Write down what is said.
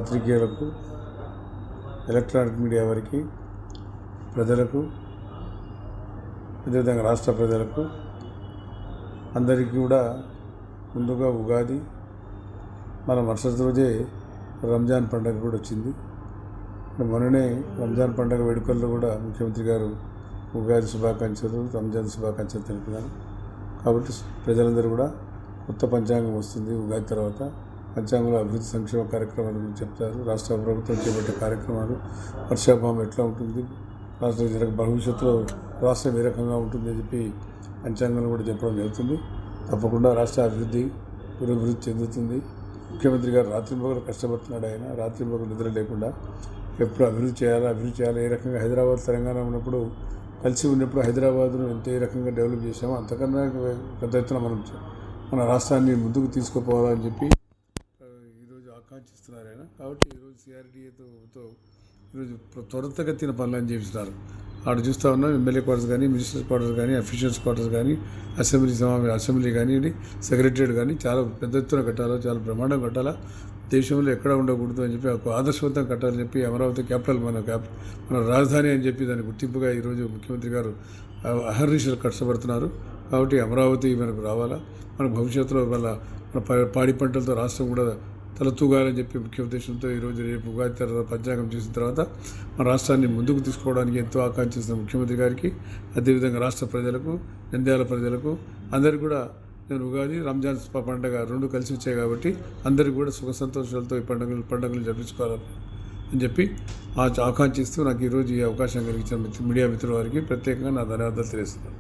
పాత్రికేయులకు, electronic media వారికి, ప్రజలకు, అదేవిధంగా రాష్ట్ర ప్రజలకు అందరికీ కూడా ముందుగా ఉగాది, మన మరుసటి రోజే రంజాన్ పండుగ కూడా వచ్చింది. మొన్ననే రంజాన్ పండుగ వేడుకల్లో కూడా ముఖ్యమంత్రి గారు ఉగాది శుభాకాంక్షలు, రంజాన్ శుభాకాంక్షలు తెలిపినారు. కాబట్టి ప్రజలందరూ కూడా కొత్త పంచాంగం వస్తుంది. ఉగాది తర్వాత పంచాంగంలో అభివృద్ధి సంక్షేమ కార్యక్రమాల గురించి చెప్తారు. రాష్ట్ర ప్రభుత్వం చేపట్టే కార్యక్రమాలు, వర్షాభావం ఎట్లా ఉంటుంది, రాష్ట్ర భవిష్యత్తులో రాష్ట్రం ఏ రకంగా ఉంటుందని చెప్పి పంచాంగంలో కూడా చెప్పడం జరుగుతుంది. తప్పకుండా రాష్ట్ర అభివృద్ధి పురోభివృద్ధి చెందుతుంది. ముఖ్యమంత్రి గారు రాత్రింబగలు కష్టపడుతున్నాడు. ఆయన రాత్రింబగలు నిద్ర లేకుండా ఎప్పుడు అభివృద్ధి చేయాలి. ఏ రకంగా హైదరాబాద్, తెలంగాణ ఉన్నప్పుడు కలిసి ఉన్నప్పుడు హైదరాబాద్ను ఏ రకంగా డెవలప్ చేసామో అంతకన్నా పెద్ద ఎత్తున మన రాష్ట్రాన్ని ముందుకు తీసుకుపోవాలని చెప్పి ఈరోజు ఆకాంక్షిస్తున్నారు ఆయన. కాబట్టి ఈరోజు సిఆర్డీఏతో ఈరోజు త్వరితగతిన పనులను చేపిస్తున్నారు. ఆడు చూస్తూ ఉన్నాం. ఎమ్మెల్యే క్వార్టర్స్ కానీ, మినిస్టర్స్ క్వార్టర్స్ కానీ, అఫీషియల్స్ క్వార్టర్స్ కానీ, అసెంబ్లీ కానీ, సెక్రటరియట్ కానీ చాలా పెద్ద ఎత్తున కట్టాలా, చాలా బ్రహ్మాండం కట్టాలా, దేశంలో ఎక్కడ ఉండకూడదు అని చెప్పి ఒక ఆదర్శవంతం కట్టాలని చెప్పి అమరావతి క్యాపిటల్ మన రాజధాని అని చెప్పి దాని గుర్తింపుగా ఈరోజు ముఖ్యమంత్రి గారు అహర్నిశలు కష్టపడుతున్నారు. కాబట్టి అమరావతి మనకు రావాలా, మన భవిష్యత్తులో మన పాడి పంటలతో రాష్ట్రం కూడా తలతూగాలని చెప్పి ముఖ్య ఉద్దేశంతో ఈరోజు రేపు ఉగాది తర్వాత పంచాంగం చేసిన తర్వాత మన రాష్ట్రాన్ని ముందుకు తీసుకోవడానికి ఎంతో ఆకాంక్షిస్తున్న ముఖ్యమంత్రి గారికి, అదేవిధంగా రాష్ట్ర ప్రజలకు, నంద్యాల ప్రజలకు అందరికీ కూడా నేను ఉగాది, రంజాన్ పండుగ రెండు కలిసి వచ్చాయి కాబట్టి అందరికీ కూడా సుఖ సంతోషాలతో ఈ పండుగలు జరిపించుకోవాలని అని చెప్పి ఆకాంక్షిస్తూ నాకు ఈరోజు ఈ అవకాశం కలిగించిన మీడియా మిత్రుల వారికి ప్రత్యేకంగా నా ధన్యవాదాలు తెలియజేస్తున్నాను.